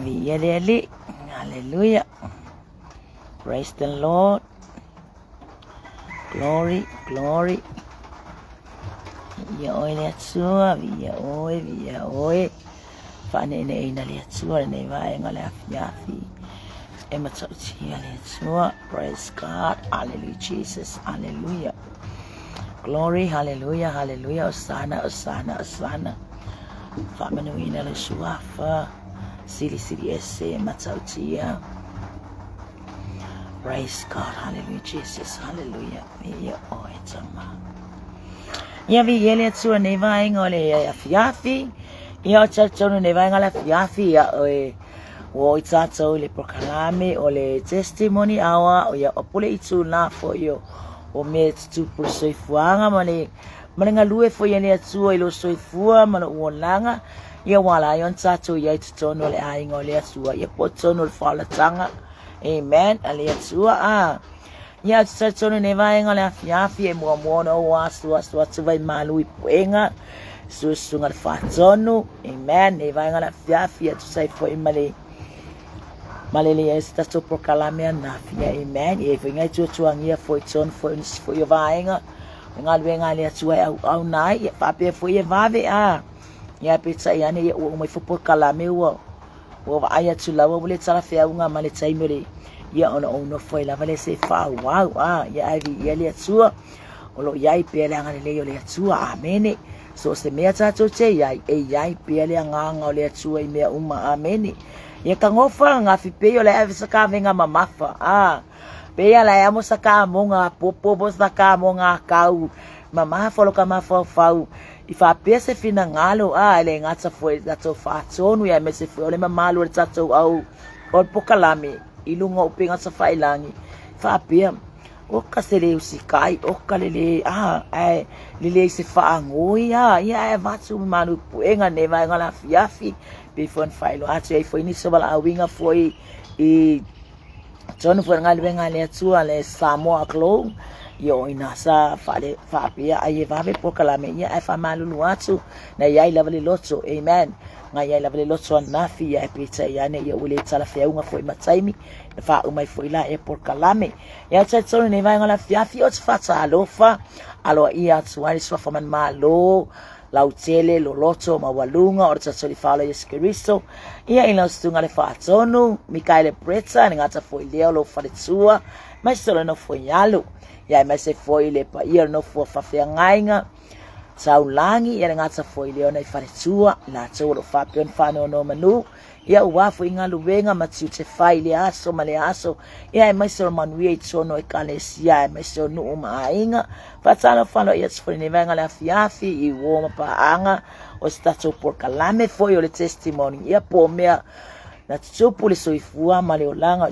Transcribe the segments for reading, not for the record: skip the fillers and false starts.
Hallelujah. Praise the Lord. Glory, glory. Ya oi le tsua, ya oi. Fane ne ina le tsua ne vai ngale afiafi. Emma tautia le tsua. Praise God. Hallelujah, Jesus. Hallelujah. Glory, hallelujah, hallelujah. Osana, Osana, Osana. Famanu ina le suafa. Sili ese matautia. Praise God, hallelujah, Jesus, hallelujah. Ya oi tama. Ya vi yele tsua ne vai ngale afiafi. Ya chachono ne vai ngale afiafi ya oi. Wo itato le proclame o le testimony awa o ya opule itu na for yo. O me tu por soifuanga mane ngalue fo yele atua ilo soifua mana uolanga ya wala yon tato ya itono le aingo le atua ya potono le fala tanga. Amen. Ale atua ya tatono ne vai ngale afiafi e mo no wasu vai malu ipuenga susunga le fatono. Amen. Ne vai ngale afiafi ya tu sai fo imale Malele esta to proclamar na fia. Amen. E venga tu tuangia foi ton foi yo vaenga. Ngal venga le tu au nai e pape foi e vave Ya pizza yani e o mai fo proclamar o vai tu la o le tsala fia unga male taimere. Ya ono foi la vale se fa wow ya ai ya le tu o lo yai pele ngale le yo le tu amen. So se me ta to che yai pele nganga le tu e me uma amen. Ya kangofa nga fipeyo la avisa ka venga mamafa pe la ya musaka monga popo bosaka monga kau mamafa lo kama fau ifa pese fina ngalo le ngata foi dato fatonu ya mese foi le mamalo le tato au o pokalame ilunga upinga sa failangi fa pia o kasele usikai o kalele lele se fa ngoi ya vatu manu puenga ne vai ngala fiafi before failo atu ai foi ni sobala winga foi e John foi ngale tu ale Samoa Klo yo inasa fale fa pia ai va be pokalame ya ai fa malu atu na yai lavale loto. Amen. Nga yai lavale loto na fi ya pizza ya ne ya ule tsala fa unga foi mataimi fa umai foi la e pokalame ya tsatsone ne vai ngala fiafi o tsfatsa alofa alo ia tswari swa fa man malo lautele lo loto mawalunga o tsatsoli fala Yesu Kristo ia ina stunga le fatonu Mikaele Pretsa ni ngata foi leo lo falitsua mas solo no foi yalo ya mas se foi le pa ia no fo fa fe ngainga saulangi ia ngata foi leo na falitsua la tsolo fa pion fano no manu ia wa foi ngalu venga matiu te fai le aso male aso ia mas solo manuie tsono e kalesia mas solo no mainga fatalo falo ia tsfo ni venga la fiafi I wo paanga o stato por kalame foi o le testimony ia po mea na tsupu le soifua male olanga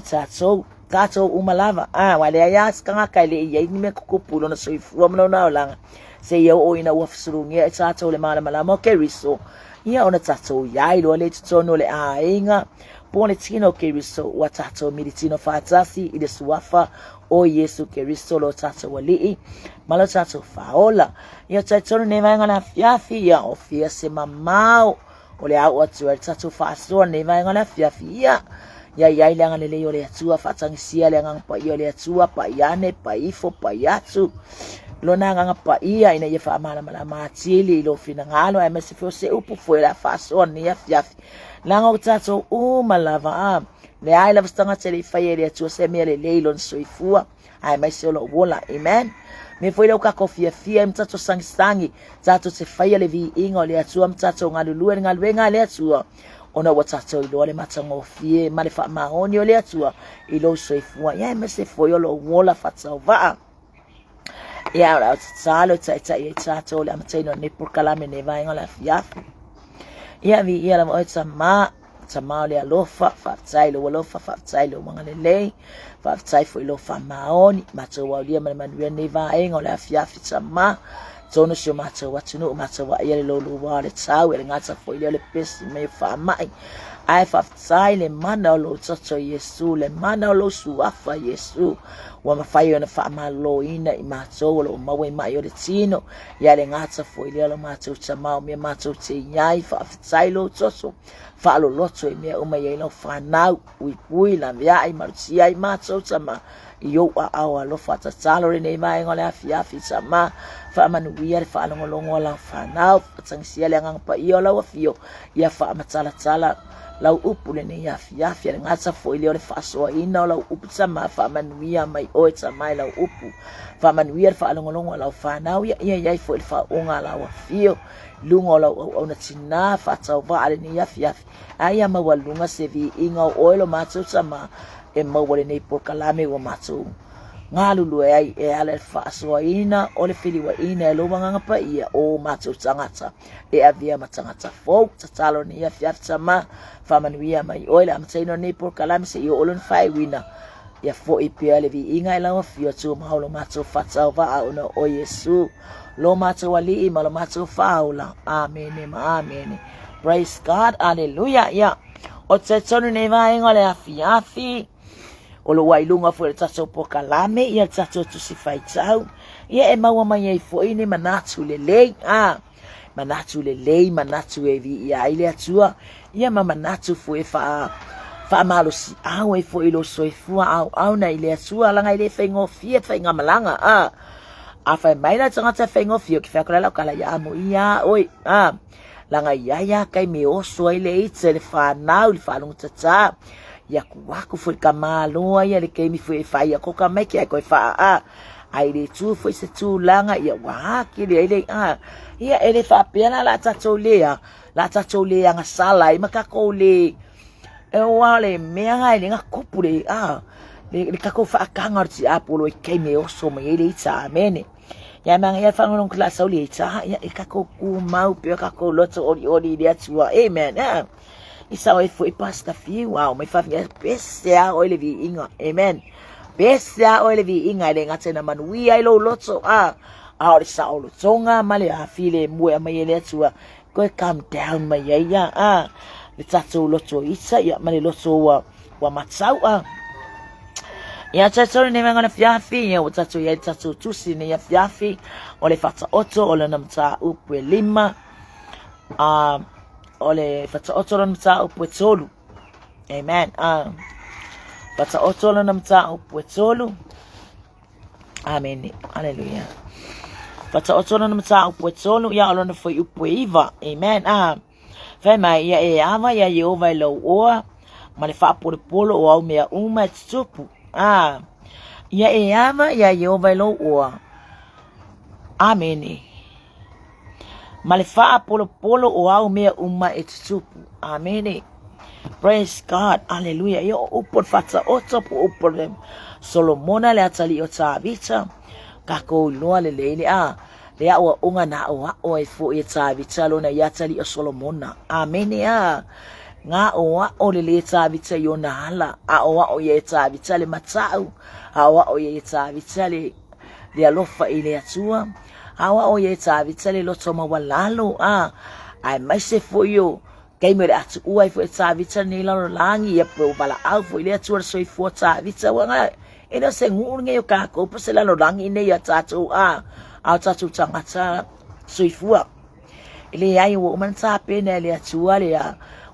tato umalava wale ya skanga kaile ia ni me kukupulo na soifua mna olanga se ia o ina wafsurungia tato le mala mo keriso ia ona tato ya ilo le tsono le ainga pone tino keriso wa tato militino fatasi ile suafa o Yesu Kristo lo tato wali malo tato faola ia tato ne vai ngana fiafi ya ofia se mamao ole au atu tato faso ne vai ngana fiafi ya ile ngana le yo le tua fatangisia le ngana pa yo le tua pa yane pa ifo pa yatu lona nganga pa ia ina ye fa mala matili lo fina ngalo ai mesi fo se upu foi la faso ne ya fiafi langa tato malava le ai la stanga tele faiele tu se mele leilon soifua ai mai solo wola. Amen. Me foi lo ka kofia fia mtato sangi tato se faiele vi ingo le tu mtato ngalulu ngalwenga le tu ona watato ilo le matango fie male fa maoni le tu ilo soifua ya mai se foi lo wola fatsa ya la tsalo tato le amteno ne por kalame ne vai ngola fiafi ya vi ya la mo le alofa fatsailo walofa fatsailo mangalele fatsai foi lo fa maoni mato walia manwe ne va engo la fiafi tsama tono sho mato watunu mato wa yele lo wale tsawe ngata foi le pesi me fa mai ai fatsai le mana lo tsotso Yesu le mana lo suafa Yesu wa mafai ona fa malo ina I matou lo mawe mai o le tino ia le ngata fo I le matou tama me matou te nyai fa fitailo toso fa lo loto me o mai no fa nau ui la via I marcia I matou tama yo a lo fa talo re nei mai ngole afia sama fa manuia fa longo la fa nau tangsia le ngang pa io la fio ia fa matala lau upu le nei afia le ngata fo ile le fa so ina lau upu sama fa manuia mai o mai lau upu fa manuia fa longo lau fa nau ia fo fa onga lau fio lungo lau ona tina fa tau va ale nei afia ai ma walunga se vi inga oilo matou sama e mawale nei por kalame wa matou ngalu ai e ale fa so ina o le fili wa ina lo manga pa ia o matou tangata e avia matangata fo tatalo ni ia fiatama fa manuia mai oile am tsaino nei por kalame se io olon fai wina ia fo I pia le vi inga ila wa fio tu maholo matou fatau va ona o Yesu lo matou ali I malo matou faula amen amen praise God hallelujah ya o te tonu nei vai ngole afi o lo wailunga fo le tatou po kalame ia tatou tu si fai tau ia e maua mai ai fo ini manatu le lei manatu le lei manatu e vi ia ile atua ia manatu fo e fa malo si au e fo ilo soifua au na ile atua langa ile fengo fie fenga malanga a fa mai na tanga fengo fio ki fa kala kala ya mo ia oi langa ia kai me oso ile itse le fa nau le fa long tata ia kuaku foi kamalo ia le kemi foi fai ko kamai ki ko fa ai le tu foi se tu langa ia wa ki le ile ia ele fa pena la tatou le nga sala I makako le e wale mea ile nga kupure le kako fa kanga ti apolo kemi oso me ile ita amene ya mang ia fa ngong klasa uli ita ia kako ku mau pe kako loto ori dia tua amen Isa oi foi pasta fiu wow mai fa pesa oi le vi inga amen pesa oi le vi inga le ngate na manui ai lo loto ori sa o tonga male a file mo mai le tua ko calm down mai ya le tatou loto isa ya male loto wa matsau ia tatou ne mangana fiafi ia o tatou ia tatou tusi ne ia fiafi o le fata oto o le namta upu lima ole fata otoron mta upwetolu amen fata otoron mta upwetolu amen hallelujah fata otoron mta upwetolu ya olona foi upweiva amen fema ya e ava ya Yehova lo oa male fa polo o au mea uma tsupu ya e ava ya Yehova lo oa amen Malefa polo o au mea uma etsupu. Amen. Praise God. Hallelujah. Yo upon fata otopo upon them. Solomona le atali o tavita. Kako loa le leile le awa unga na o e fo e tavita lo na yatali o Solomona. Amen nga o le tavita yo na hala. O ye tavita le matau. O ye tavita le alofa ile atua. Awa o ye tavita le loto mawalalo ai mai se fo yo kai mere atu uai fo tavita ni la langi ye pro bala au fo ile atu so fo tavita wanga ina se ngunge yo ka ko pa se la langi ne ya tatu tatu tangata so fo ile ai wo man sa pena le atu ale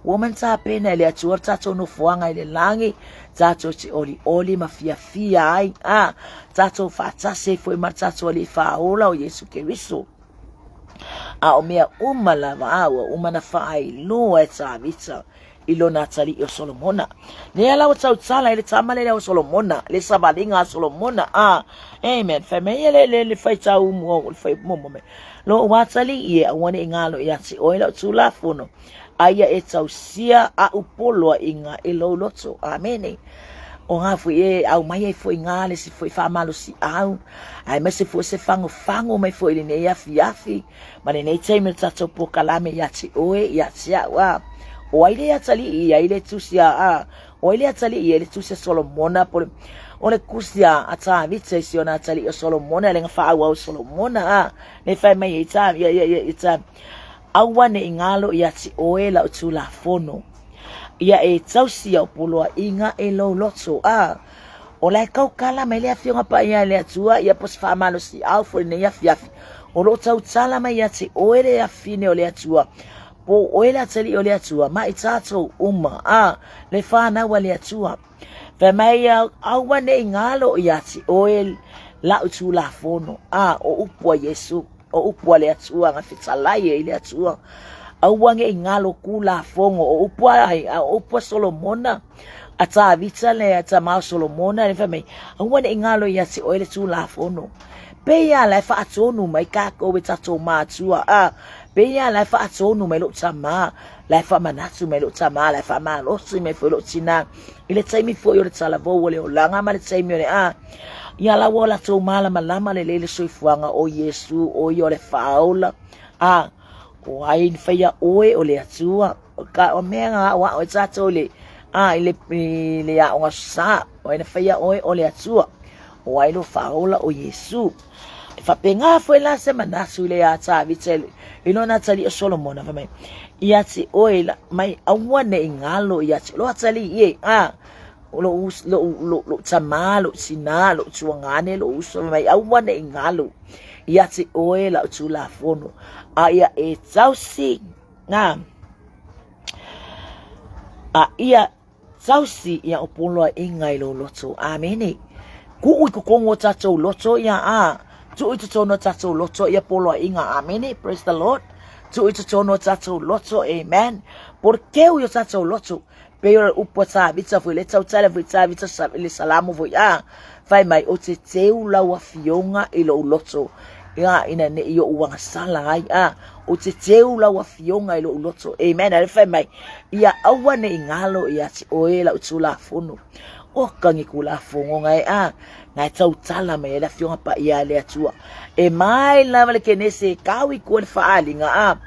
woman sa pena le atu tatu no fo anga ile langi tatu ti oli mafia ai tatu fata se foi martatu ali faola o Yesu Kristo o mea umala umana fai lo etavita ilo natali o Solomona ne ala o tsautala ile tamale o Solomona le sabalinga Solomona amen famele le fai tau mo fai mo lo watali ye wone ngalo ya si oila tula fono aya etausia upolo inga elo loto amen o nga foi au mai foi ngale si foi fa malo si au ai mas se fosse fango mai foi ne ya fiafi mane nei time tato po kalame ya ti oe ya sia wa o ile ya tali ya ile tusia o ile ya tali ile tusia Solomona por ole kusia ata vitse si ona tali o Solomona le fa wa Solomona ne fa mai ita ya ita awane ingalo ya ti oe la utula fono ia e tausia poloa inga e lo loto o lai kau kala mai le afionga pa ia le atua ia pos fa malo si au fo ne ia fiafi o lo tau tala mai ia te oere afine o le atua po oele atali o le atua mai tato uma le fa na wa le atua fa mai au wane ngalo ia te oel la utu la fono o upua Yesu o upua le atua nga fitalai e le atua au wange ngalo kula fongo o upua ai o upua Solomona ata vita le ata ma Solomona le fa mai au wane ngalo ia te oele tu la fono pe ia la fa atonu mai ka ko betato ma tua pe ia la fa atonu mai lo tama la fa manatu mai lo tama la fa ma lo si mai fo lo tina ile taimi fo yo le tala vo le o langa ma le taimi le ia la wala to mala malama le le soifuanga o Yesu o yo le faula o ai fia oe o le atua ka o menga wa o tato le ile ya o sa o ina fia oe o le atua o ai lo faula o Yesu fa penga foi la semana su le ata vitele ino na tali Solomon fa mai ia ti oe mai awane ingalo ia ti lo tali ye lo tamalo sinalo tuangane lo uso mai awane ingalo ia ti oe la tu la fono ia e tausi na ia tausi ia opolo ingai lo loto amene ku ku kongo tato loto ia tu itu tono tato loto ia polo inga amene praise the Lord tu itu tono tato loto amen porque o tato loto pero upota bitsa foi le tau vita le salamu foi fai mai o te teu la wa fionga i lo loto ia ina ne io uanga sala ai o te teu la wa fionga i lo loto amen ale fai mai ia awa ne ngalo ia ti oela utula fono o kangi kula fongo ngai ngai tau tala mai la fionga pa ia le atua e mai la vale ke nese kawi ko le faali nga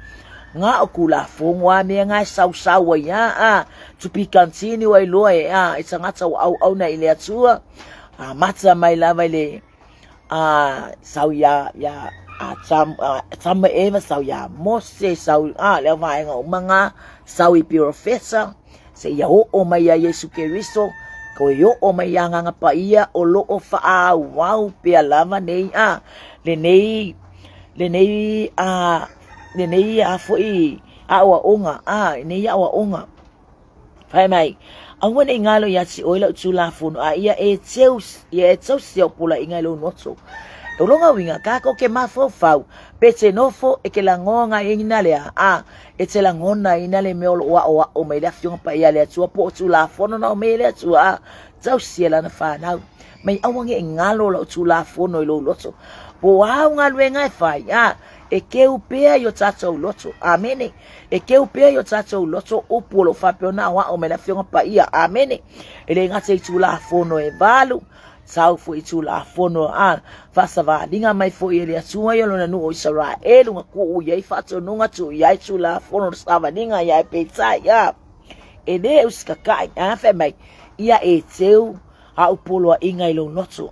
o kula fongo me ngai sau ia tupi kantini wai loe it's ngata au na ile atua mata mai la vale sau ya tam eva sau ya mose sau le vai nga manga sau I professor se ya o mai ya Yesu Kristo ko yo o mai nga pa ia o lo o fa wow pe lava nei le nei foi awa onga nei awa onga fai mai awane ngalo ya si oila utula fono ia e teus se opula ingalo noto olonga winga kako ke mafofau pete nofo e ke langonga inale e te langona inale meolo wa o mai la fiong pa ia le tua po utula fono na o mai le tua tau siela na fa mai awange ngalo la utula fono ilo loto po wa ngalwe ngai fai e ke upea yo tato loto amene e ke upea yo tato loto upolo fa peona wa o mai la fiong pa ia amene ele ngate utula fono e valu sau fo itula fono fasava dinga mai fo ele atua yo na no Israel nga ku ye fato no nga tu ya itula fono sava dinga ya peta ya ede uskaka fa mai ia e teu upolo inga ilo noto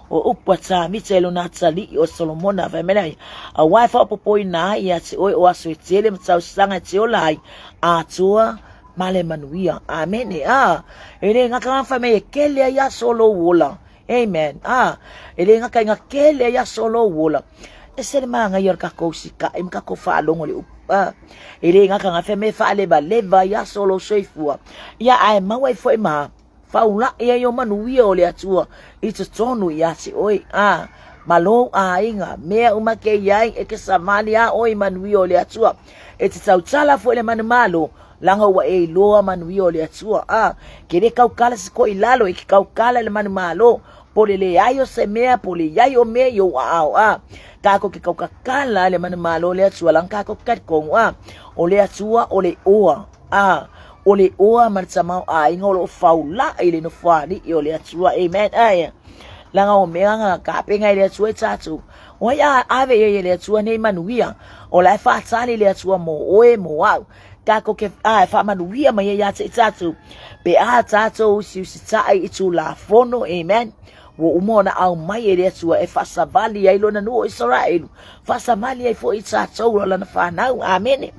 o upata mitelo na tali o Solomona fa mai a wife popo ina ia te o aso tele mtau sanga te olai atua male manuia amen ele ngaka fa me kele ya solo wola amen ele ngaka kele ya solo wola ese manga yor ka ko sika im ka ko fa longo le ele ngaka fa me fa le ba leva ya solo soifua ya ai mawe foi ma fa ula ya yo manuia ole atua it's tonu ya si oi malo inga mea umake yai e ke samalia oi manuia ole atua it's tautala foi le manmalo langa wa e loa manuio le atua kere kaukala se ko ilalo e kaukala le manu malo pole le ayo se mea pole yayo me yo ka ko ke kaukala le manu malo le atua lanka ko kat ko o le atua o le oa martsama ingolo faula ile no fani o le atua amen langa o mea nga ka penga le atua tatu o ya ave ye le atua ne manuia o la fa tsali le atua mo kako ke fa manuia mai ya tatu pe tatu si tai itula fono amen wo umona au mai ele tua e fa savali ai lona no Israel fa savali ai fo tatu la na fa na amen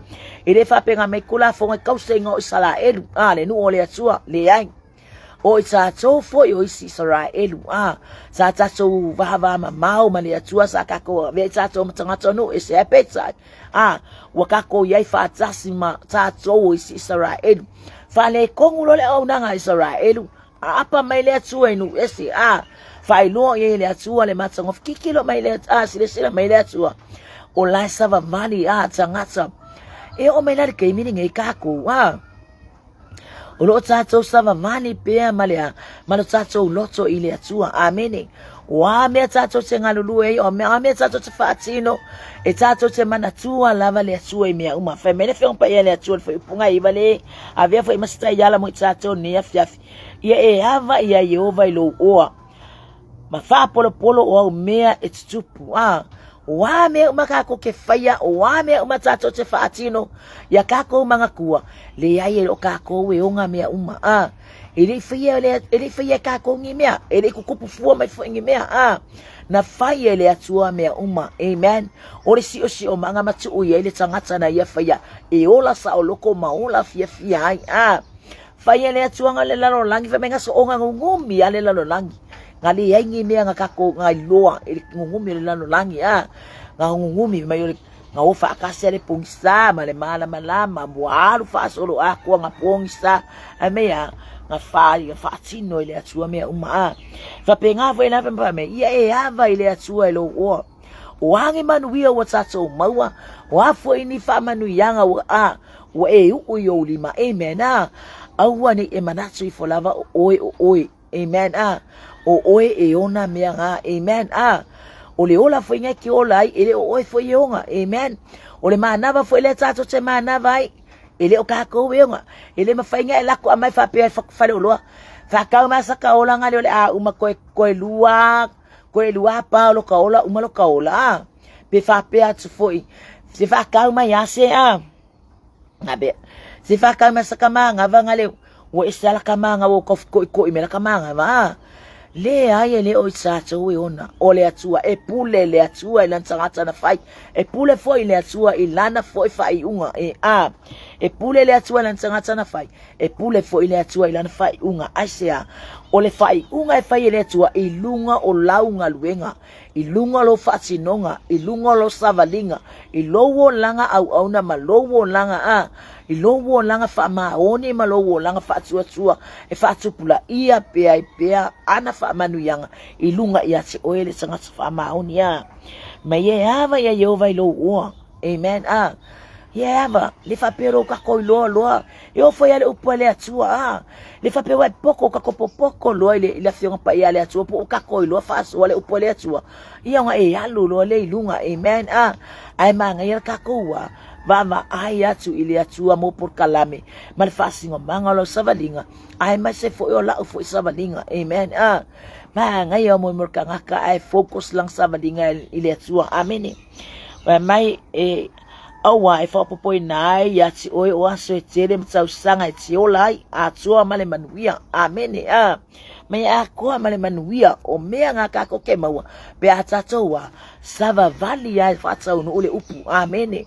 ele fa penga me kula fo me kausengo Israel le no ole tua le ai o i tātou foi o isi Israelu sa tātou vahava mau mani atua sa kako ve tātou matangata no e se apetsai wa kako iai whaatasi ma tātou o isi Israelu whale kongulo le au nanga Israelu apa mai le atua inu esi whailoa iai le atua le matangof kikilo mai le sila mai le atua o lai sava mali tangata e o mai lari kei mini ngai kako o lo tātou sava mani pea malea malo tātou loto i le atua amene wa mea tātou te ngalulu o mea tātou te whaatino e tātou te manatua lava le atua i mea uma whai mene whiongpa ia le atua le whaipunga i wale a vea whai masita i ala mo i tātou nea fiafi ia e hava ia Yehova i lo oa ma wha polo o au mea e tutupu wa mea uma kako ke whaia wa mea uma tātou te whaatino ia kako mga kua le ai o kako e onga mea uma ele whaia kako ngi mea ele kukupu fua mai fua ngi mea na whaia le atua mea uma amen ore si o mga matu o ia le tangata na ia whaia e ola sa o loko maola fia ai whaia le atua nga le lalo langi whamenga so onga ngumi a le lalo langi ngali ai ngi mea nga kako ngai loa ele ngumi le lalo langi nga ngumi mai ole nga o whaakasea le pungisa ma le malama muaru whaasolo kua nga pungisa mea nga whaatino i le atua mea uma whapenga fwe na whampa me ia e hava i le atua i lo oa o hangi manuia wa tatou maua o afo ini whamanu ianga o e ui o lima amen aua ni e manatu i folava oe amen o oe e ona mea nga amen o le ola foi ngai ki ola ai ele o oe foi onga amen o le manava foi le tatou te manava ai ele o kako weonga ele mawhainga e lako a mai whapea e whakawhale oloa whakau masaka ola ngale ole uma koe lua paolo ka ola umalo ka ola pe whapea atu foi se whakau mai ase ngabe se whakau masaka maa ngava ngale o isala ka maa ngawo ko imela ka maa ngava le ai le o tātou e ona o le atua e pule le atua i lana tangata na whai e pule foi le atua i lana foi whai unga e pule le atua i lana tangata na whai e pule foi le atua i lana whai unga aisea o le whai unga e whai le atua i lunga o launga luenga i lunga lo whaatinonga i lunga lo savalinga i lowo langa au na ma lowo langa i lowo langa whaamaoni ma lowo langa whaatuatua e whaatupula ia pea i pea ana whaamanuyanga i lunga ia te oele tangata whaamaoni mai e hava ia Yehova i lo oa amen ye hava le whapero kako i loa e o foi ale upo le atua le whapero e poko kako poko loa i le whionga pa ia le atua po kako i loa whaaso ale upo le atua ia nga e alu loa le ilunga amen ai manga ia kako vama ai atu i le atua mo por kalame ma le whaasinga manga lo savalinga ai mai se foi o lau foi savalinga amen manga ia mo morkangaka ai focus lang savalinga i le atua amen mai awa e whapopoi nai ia ti oe o aso e tere mtau sanga e ti olai atua male manuia amene mai a koa male manuia o mea ngā kako ke maua pe a tatoa sava vali ai whaatau no ole upu amene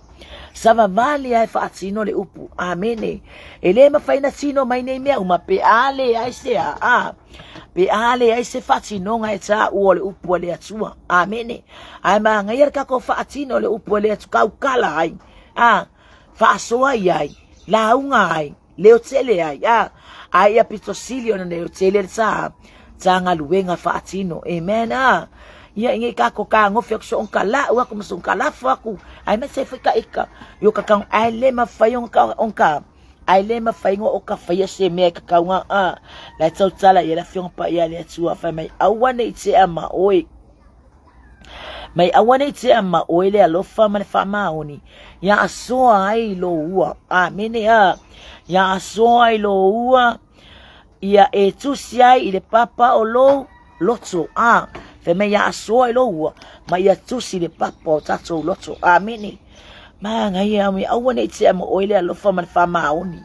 sava vali ai whaatino le upu amene e le mawhaina tino mai nei mea uma pe ale ai se pe ale ai se whaatinonga e tā ua le upu le atua amene ai maa ngai kako whaatino le upu le atu kaukala ai whaasoa ai launga ai leo tele ai ai a pitosilio na leo tele tā ngā luenga whaatino amen ia ingi kako ka ngofi aku so onkala aku maso onkala aku ai me se fika ika yo kakang ai le mawhaiong ka onka ai le mawhaingo o ka whaia se mea kakaunga lai tau tala ia la whiong pa ia le atua whai mai awane i te ama oe mai awane i te ama oe le alofa mane whamaoni ia asoa ai lo ua amene ia asoa ai lo ua ia e tusi ai i le papa o lo loto Fe me ya asoa i lo ua ma ia tusi le papa o tatou loto amene ma ngai ami awane i te ama oe le alofa mane whamaoni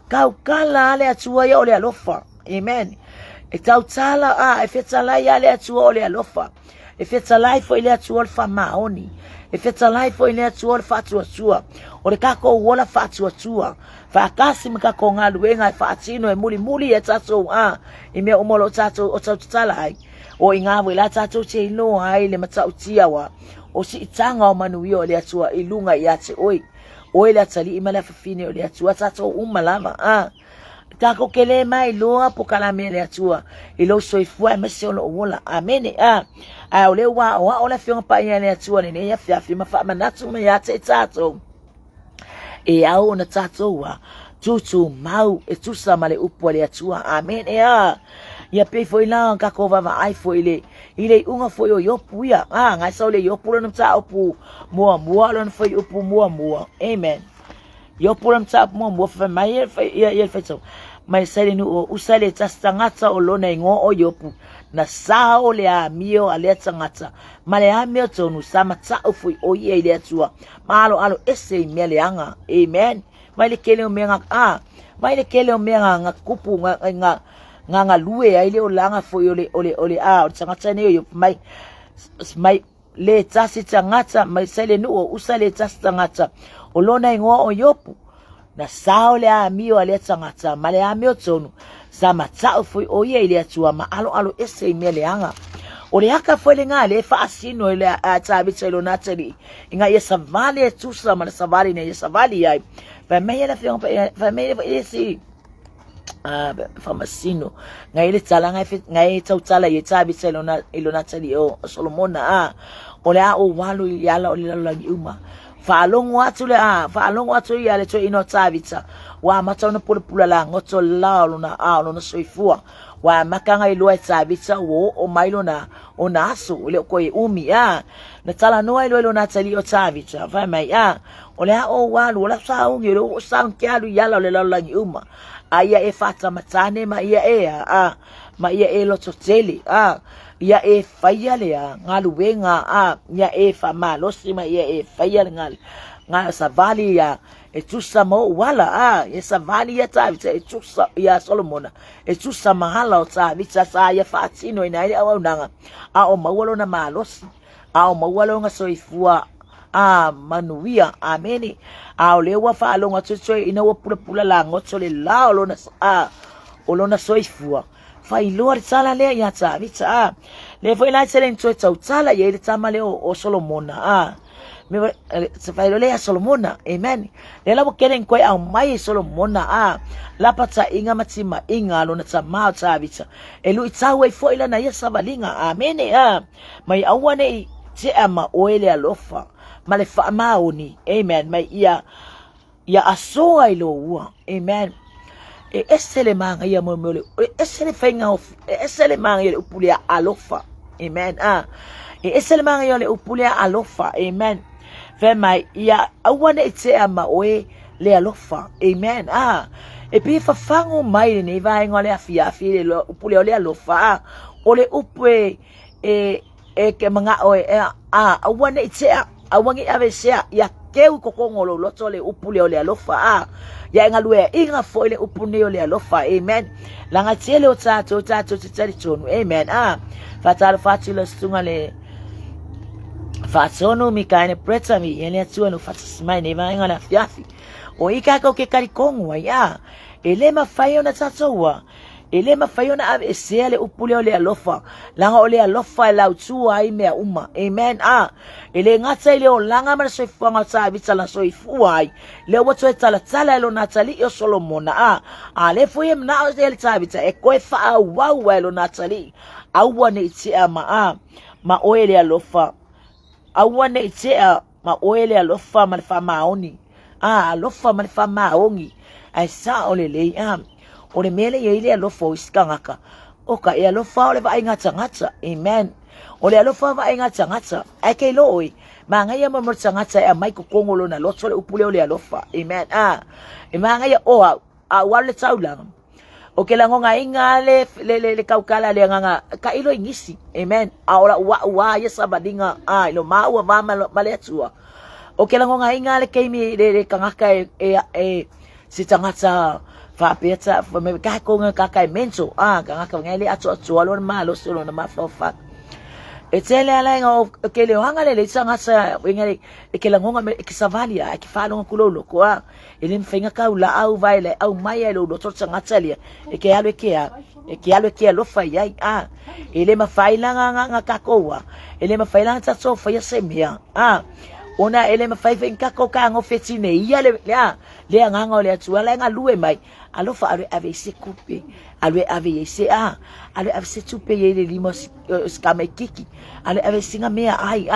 kau kala ale atua ia o le alofa amen e tau tala e whetala ia le atua o le alofa e whetala i fo i le atua o le whamaoni e fetalai fo ile atua le fa'atuatua o le kako uola fa'atuatua fa'akasi ma kako galuega e fa'atino e mulimuli e tatou i mea uma lo tatou o tautatala ai o i gavo i la tatou te iloa ai le matautia wa o si'itaga o manuia o le atua i luga iā te oi le atali'i ma le afafine o le atua tatou uma lava tako kele mai loa po kalame le atua i lo soifua e mase o lo ola amene o le wa o le fionga pa ia le atua ne ia fiafi ma fa manatu ma ia te tatou e au na tatou tutu mau e tusa ma le upu le atua amen ia pe foi la ka ko va ai foi ile unga foi o yopu ia ngai sa le yopu no ta opu mua lo foi upu mua amen yopu no ta mua fa mai ia fa so mai sale no o usale tastangata o lona ingo o yopu na sao le amio ale tangata male amio tonu sama ta foi o ia ile atua malo alo ese mele anga amen mai le kele o menga mai le kele o menga nga kupu nga lue ai le o langa foi ole o tangata ne yo mai le tasi tangata mai sale no o usale tastangata o lona ingo o yopu na sao le amio ale tangata male amio tonu sama tau foi o ia ile atua ma alo ese mele anga o le aka foi le ngale fa asino ile atabi tselo natali inga ia savale tusa ma savali ne ia savali ai fa me ia fa me isi fa masino ngai ile tsala ngai tau tsala ia tabi tselo na ilo natali o Solomona o le o walu yala o le la uma Falongo atu ia le toi ino tavita wa matau na pula la ngoto la lo na soifua wa makanga i loa tavita o mailo na o na aso le ko e umi na tala no ai lo na tali o tavita vai mai o le o walu la sa o ngiro o sa nkialu yala le la uma aya e fata matane ma ia ma ia e lo toteli ia e faia lea ngaluenga ia e fa malosi ma ia e faia nga savali ia e tusa mo wala e savali ia tavita e tusa ia Solomona e tusa mahala o tavita sa ia fatino ina ia au nanga o mawalo na malosi o mawalo nga soifua manuia ameni o lewa fa alonga tsoi ina wa pula la ngotso le la o lona soifua fai lor sala le ya tavita le foi la selen tso tsala ye le tama le o Solomona me se fai le Solomona amen le la bokelen ko au mai Solomona la pata inga matima inga lo na tsama tavita e lu itsawe foi la na ye savalinga amen mai awane te ama oele alofa male fa maoni amen mai ia asoa ilo ua amen e esele manga ia momole esele fenga esele manga ia upulia alofa amen e esele manga ia upulia alofa amen vema ia awane ite ama oe le alofa amen e pi fa fango mai ne vai ngole afia le upulia le alofa ole upwe e ke manga oe awane ite awangi avesia ya keu kokongolo loto le upule ole alofa ya ngalue inga foile upune ole alofa amen langa tiele o tato tsari tonu amen fatal fatilo stunga le fatsono mikaine preta mi ele atua no fatismai ne vai ngala fiafi o ika ko ke karikongo ya ele mafayo na tatoa ele mafayo na avesele upule ole alofa langa ole alofa la utua ai mea uma amen ele ngata ile o langa ma soifua ngata bitala soifua ai le woto tala lo natali o Solomona le foi mna o ele tabita e ko fa wa lo natali awane iti ma oele alofa awane iti ma oele alofa ma fa maoni alofa ma fa maongi ai sa ole le o le mele ye ile alofa o iskangaka o ka e alofa o le vai ngata amen o le alofa vai ngata ai ke loi manga ia mo ngata e mai ko kongolo na loto le upule o le alofa amen e manga ia o wale taulang o ke lango nga ingale le kaukala le nga ka ilo ingisi amen ola wa ya sabadinga ilo maua va maletua o ke lango nga ingale ke mi le kangaka e sitangata fa peta fa me ka ko nga ka menso ka ngaka ngale atu lo malo solo na mafofa E tele ala nga ke le hanga le sanga sa ngale e ke langonga me ke savalia ke falo kulolo ko a ele mfenga ka ula au vaile au mai ele do tsa nga tsalia e ke alo ke lo fa ya a ele ma faila nga ka koa ele ma faila tsa so fa ya semia a ona ele ma fai venka ko ka ngo fetine ia le nga ngo le tsua la nga lue mai alo fa ave se coupe alo ave se alo ave se tupe ye le limos skame kiki alo ave singa mea ai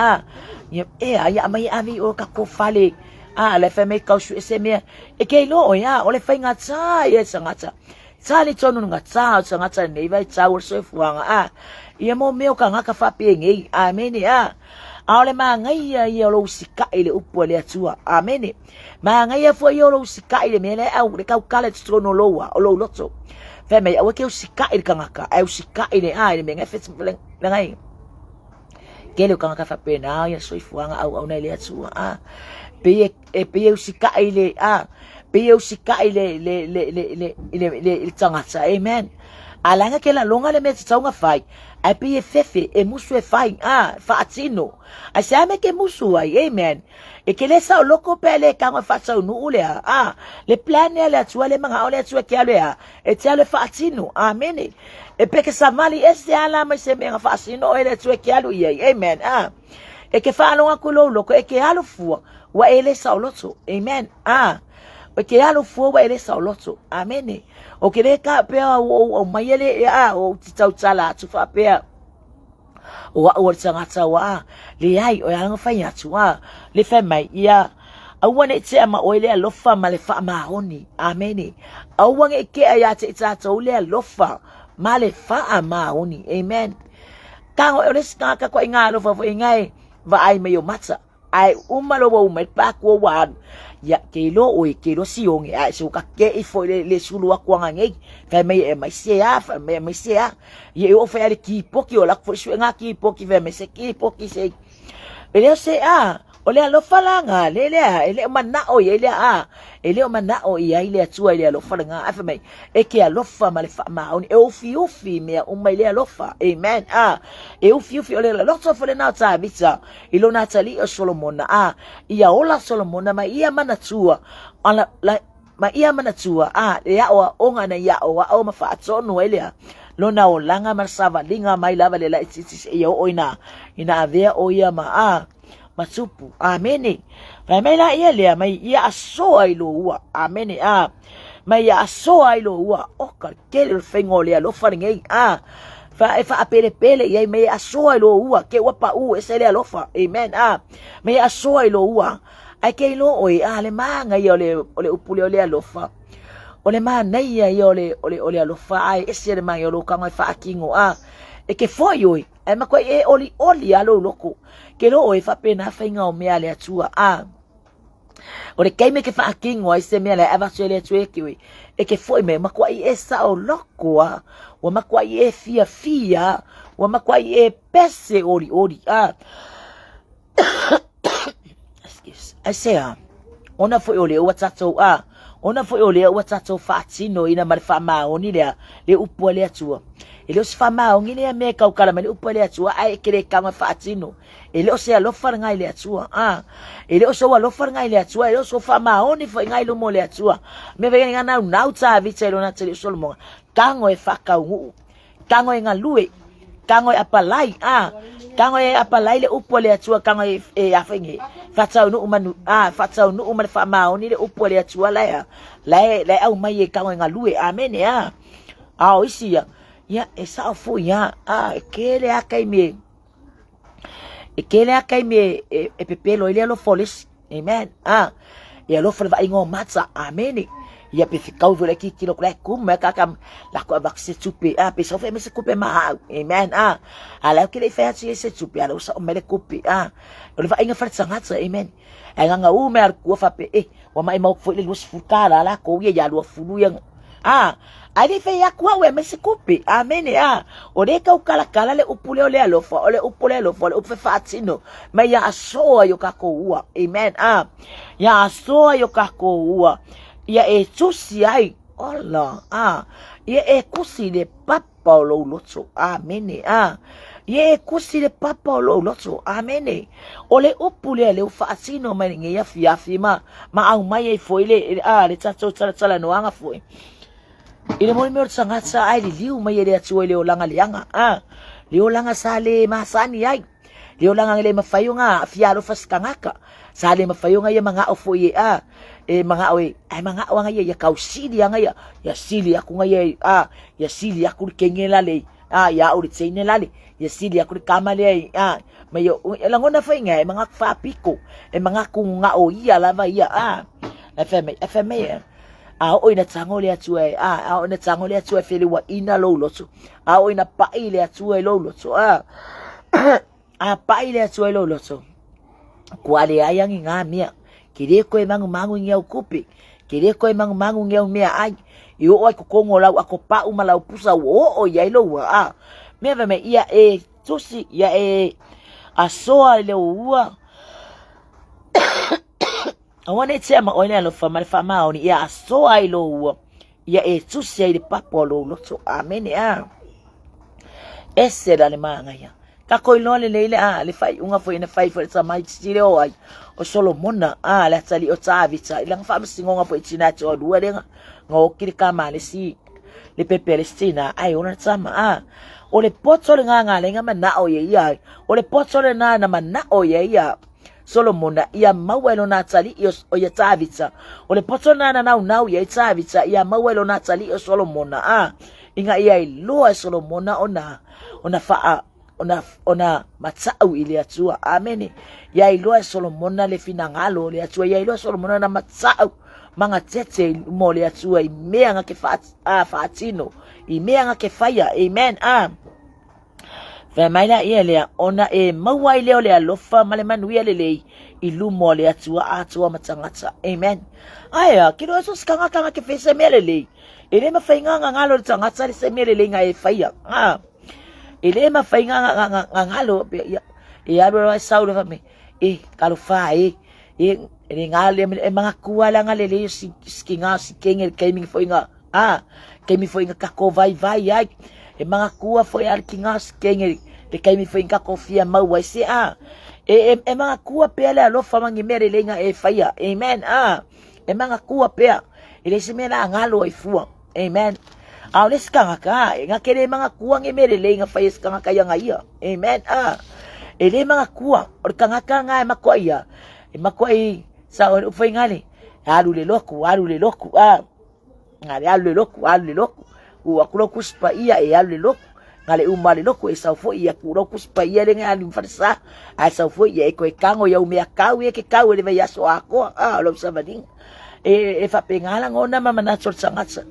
ya mai ave o ka ko fale le fa me ka su se mea e ke lo ya o le fa nga tsa ye sangata tsa le tonu nga tsa sangata nei vai tsa o so fuanga ia mo me o ka nga ka fa penge amen Aole ma ngai ia lo sika ile upo le atua. Amen. Ma ngai fo ia lo sika ile mele au le kau kale trono loa o lo loto. Fe me au ke sika ile kangaka. Au sika ile ile me ngai fet ngai. Kele kangaka fa pena ia so ifuanga au na ile atua. Pe sika ile pe sika le tangata. Amen. Alanga ke la longa le metse tsaunga fai ai pe fefe e musu e fai fa atino ai sa me ke musu ai amen e ke le sa loko pele ka nga fa tsau nu le le plan le atua le manga ole atua ke ale e tsa le fa atino amen e pe ke sa mali ese ala me se me nga fa atino ele atua ke alu ai amen e ke fa longa kulo loko e ke alu fu wa ele sa loto amen o ke alo fo wa ele sa loto amen o ke le ka pe o mayele o titau tsala tu fa pe o tsanga tsawa le ai o yang fa ya tswa le fa mai ia a wane tse ma o le lo fa ma le fa ma honi amen a wane ke ya tse tsa tso le lo fa ma le fa ma honi amen ka o le ska ka ko inga lo fa ingai va ai me yo matsa ai umalo wo me pa ko wa ya ke lo si ong ai so ka ke I fo le sulu wa kwanga ngai fa mai se ye o fa le ki poki o la fo su nga ki poki ve me se ki poki se ele se o le lo falanga ele mana o ye ele o mana o ia ile tua ile lo falanga fa mai e ke lo fa ma le fa ma on e o fi me o mai le lo fa amen e o fi o le lo so fo le na ta vita ilo na tali o solomona ia ola solomona ma ia mana tua ala ma ia mana tua ya o nga na ya o ma fa tsono ele lo na o langa ma sava linga mai lava le la itsi e o ina avea o ia ma masupu amen vai mai la ia le mai ia so ai lo ua amen mai ia so ai lo ua o ka ke le fengo le lo fa ngai fa pele ia mai so ai lo ua ke wa pa ese le lo fa amen mai so ai lo ua ai ke lo oi le manga ia ole upule ole lo fa ole ma nei ia ole lo fa ai ese le manga lo ka mai fa kingo e ke foi oi ai ma ko e oli alo loko ke lo e fa pena fa inga o mea le atua o le kaime ke fa kingo ai se mea le ava le atua ke oi e ke foi me ma ko ai e sa o loko wa ma ko ai e fia wa ma ko ai e pese oli excuse I say ona foi ole o tato ona foi ole o tato fa tino ina ma fa ma oni le upo le atua ele os fa ma oni le me ka ukala me upo le atua ai kere ka fa tino ele o se lo far ngai le atua ele o so lo far ngai le atua ele o so fa ma oni foi ngai lo mo le atua me ve ngana na uta vitse lo na tele solmo kango e fa ka u kango e ngalue kango e apalai kango e apalai le upo le atua kango e afenge fatau no umanu fatau no umanu fa ma oni le upo le atua la au mai e kango e ngalue amen o isi ya e sa fo ya kele akai me e pepelo ile lo folis amen ya lo fa ingo matsa amen ya pe kau vole ki kilo kla kum me ka kam la ko bak se tupe pe so fe me se coupe ma amen ala ke le fa se tupe ala so me le coupe lo fa inga fa tsangatsa amen nga u me ar ko fa pe wa mai mau fo le lus fukala la ko ya lo fulu yang ai fe ya kwa we me se coupe amen o le ka ukala kala le upule ole alofa ole upule alofa ole upe fatino me ya so yo ka ko ua amen ya so yo ka ko ua ia e tusi ai ola ia e kusi le papa lo loto amen Ye kusi le papa lo loto. Amene. Ole upule le ufaasino mai nge ya fiafi ma au mai e foi le le tato tala no anga foi. Ile mo me tsangata ai liu mai le atu le olanga lianga. Le olanga sale masani ai. Le olanga le mafayunga fialo faskangaka. Sale mafayunga ye manga ofoi mga oe ay mga wanga ya kausili nga ya sili aku nga ya sili aku kengela le ya uri tsene lale ya sili aku kamale mayo elangona fa nga mga fapiko mga kunga o ya lava ya fme o ina tangole atu o ina tangole atu fele wa ina lo loso o ina pa ile atu lo loso pa ile atu lo loso kwale ayang ngamia kireko e mangu ngeu kupi kireko e mangu ngeu mea ai yo o ko ngola ako pa umala pusa o ya ilo wa me me ia tusi ya asoa le ua awane tsema oina lo fama oni ya asoa ilo ua ya tusi ya papo lo so amen ese dale manga ya kako ilole le le fai unga foi na fai for sama tsire o ai o Solomona la tali o tavita ilang fa msingonga foi tina to dua denga ngo kirika male si le Palestina ai ona tsama o le poto le nga le nga mana o ye ya o le poto le na mana o ye ya Solomona ia mawelo na tali o ye tavita o le poto na ye tavita ia mawelo na tali o Solomona inga ia lo Solomona ona fa ona matsau ile atua amen ya ilo Solomona le finangalo le atua ya ilo Solomona na matsau manga tete mo le atua I mea nga ke fatino I mea nga ke faya amen Femaila ile ona mawai leo le alofa male manuia le ilu mo le atua matangata amen aya kilo so skanga ke fese mele ile mafainga ngalo tangata le semele le nga e faya ele mafainga ngalo ya bro saulu me kalau fa ngale mga kuala ngale skinga sikengel keming foinga kemi foinga ka ko vai ai mga kuwa foi arkinga skengel de kemi foinga kofia mau se mga kuwa pele alo fa mangimere lenga faya amen mga kuwa pe ele semela ngalo ifua amen Aules kanga ka nga kene mga kuwang emerele nga fayes kanga kaya nga iya amen ele mga kuwang or kanga ka nga makwaya makwai sa ufay ngali halu le loku ngali halu le loku akulo kuspa iya halu le loku ngali umali loku sa fo iya kulo kuspa iya le nga alim farsa sa fo iya ko kango ya umia kawi ke kawi le ya so ako lo sa bading fa pengala ngona mama na sangat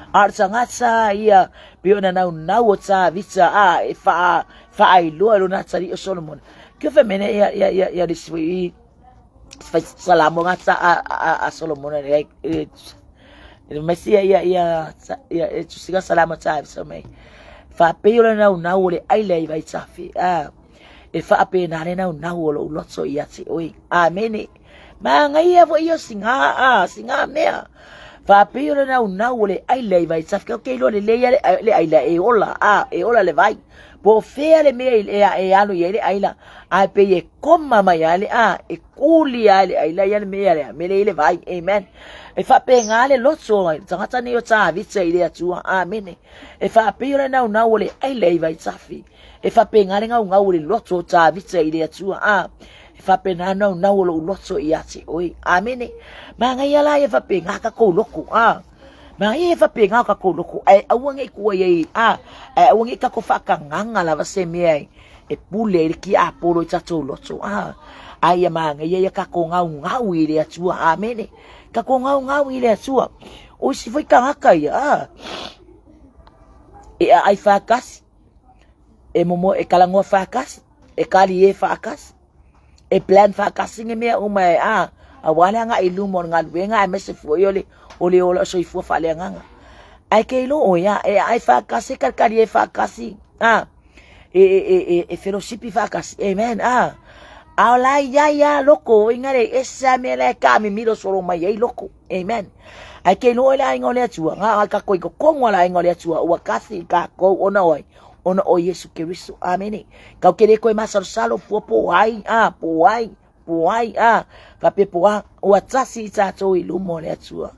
Arsangatsa ia piona na wotsa vita fa ai lo na tsari o Solomon que femene ya diswi salamo ngata a Solomon mesia ya tusiga salamo tsa so mai fa piona na wole ai lei vai tsafi fa pe na na wolo lotso ia ti oi amen manga ia vo io singa mea fa piro na ole ai lei vai tsafka ke lo le ai la ola le vai po fe le me alo ye le ai la ai pe ye koma mai ale kuli ale ai la ye me le vai amen fa pe ngale lo so tsanga ni o tsa vitsa ile atua amen fa piro na ole ai lei vai tsafi fa pe ngale nga ole lo so tsa vitsa ile atua fa pena na lo loso iati oi amene manga yala ye fa penga ka ko loku manga ye fa penga ka ko loku ai awange ku ye awange ka ko fa ka nganga la se me pule ki apolo tato loso ai manga ye ka ko ngau ile atua amene ka ko ngau ile atua o si foi ka ngaka ya ai fa kas momo kalango fa kas kali ye fa kas plan fa kasinge me umai awala nga ilumon nga wenga mese foyole ole so ifo fa le nga ai ke lo oya ai fa kasi karkari fa kasi fellowship fa kasi amen ala ya loko ingare esa me le ka mi miro solo mai ai loko amen ai ke lo ole ngole tua nga ka ko ngole ngole tua wa kasi ka ko ona oi ona o Yesu Keristo. Amen. Kau kere koe masalo po ai Fape poa o atasi I tatou I lumo le atua.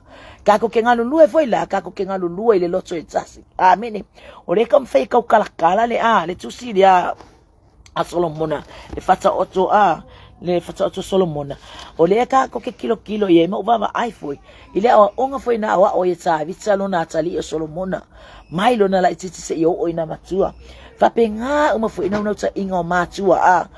Kako ke ngalu lue foi la, kako ke ngalu lue le loto I tasi. Amen. O le kam fei kau kalakala le tusi le a Solomona. Le fata oto Solomona. O le kako ke kilo ye mo vava ai foi. Ile o onga foi na wa o ye ta vitsa lona atali o Solomona. Mai lona la ititi se yo o ina matua. Fape nga uma foi na ta inga matua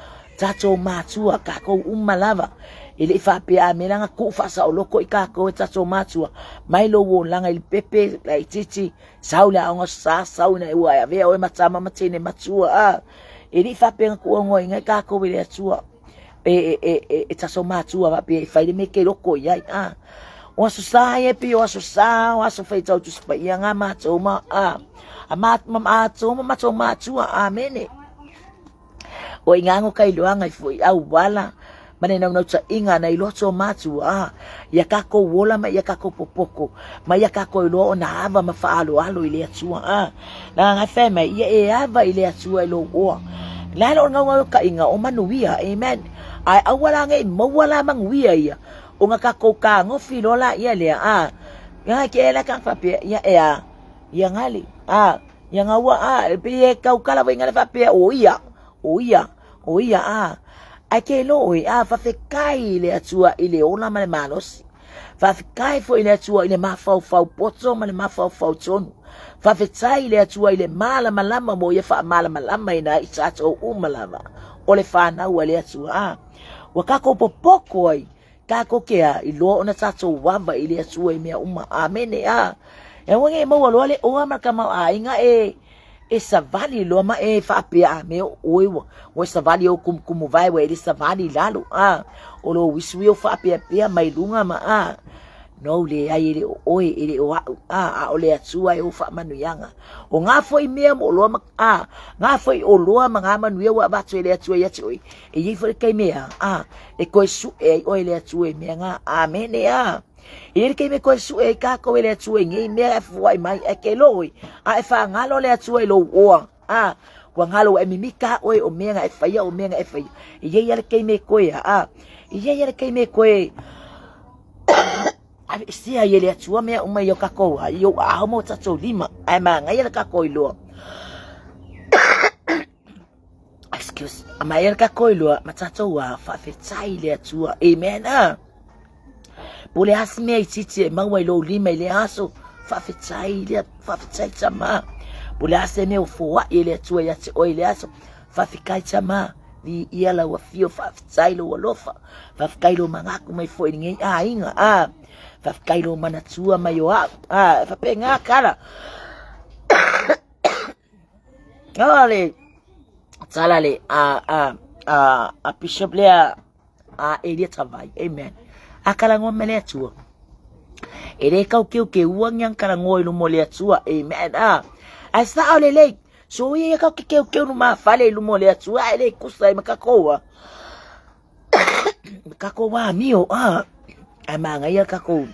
tato matua kako umalava ile fape a melanga ku fasa o loko I kako tato matua mailo wo langa Il pepe la ititi saula onga sauna e wa ve o matama matene matua ile fape ku ngo inga kako ile atua tato matua fape faile meke loko yai o susai pe o susa o su feita o tuspa yanga matoma matua amene o ingango kai loanga foi au wala mane na unauta inga na iloto matu ya kako wola ma ya kako popoko ma ya kako ilo ona hava mafaalo alo ile atua na nga fema ya hava ile atua ilo o la lo nga ka inga o manuia amen ai awala nga mo wala manguia ya o nga kako ka ngo filola ya le nga ke la ka pape ya ngali ya nga wa pe ka ukala wenga le pape oia ake loi fafikai ile atua ile ona male malos fafikai fo ile atua ile mafau poto male mafau tonu fafitai ile atua ile mala malama mo ye fa mala malama ina isato umalama ole fa na wale atua wakako popoko ai kako kea ilo ona tato wava ile atua ime uma amene ya wenge mo wale o amaka ma inga savali lo ma faapea me o savali o como vai o ele savali lalo o lo wiswi o faapea mai lunga ma no le ai ele ele o le atua o fa manu yanga o nga foi me mo lo ma nga foi o lo ma nga manu wa ba tu ele atua ya tu e foi kai me e ko su o ele atua me nga amene ele que me conhece e kako ele atua ngi me foi mai e loi fa ngalo le atua lo o wa ngalo e mimika o menga e faia o menga e faia e ele que me koia e ele que me koi se ele atua me uma yo kako yo mo tato lima ai manga ele kako lo excuse ama ele kako lo matato wa fa fetai le atua amen Bole asme ititi mawa lo lima ile aso fa fitai tama bole asme o fo ile tua ya o ile aso fa fikai tama ni iala wa fio fa fitai lo lofa fa fikai lo mangaku mai fo ningi inga fa fikai lo manatua mai o fa penga kala ole salale bishop le ele travail amen akala ngomele atua ele kau ke uang kala ngoi lu mole atua amen asa ole le so ye kau ke no ma fale lu mole atua ele kusa makakoa mio amanga ya kako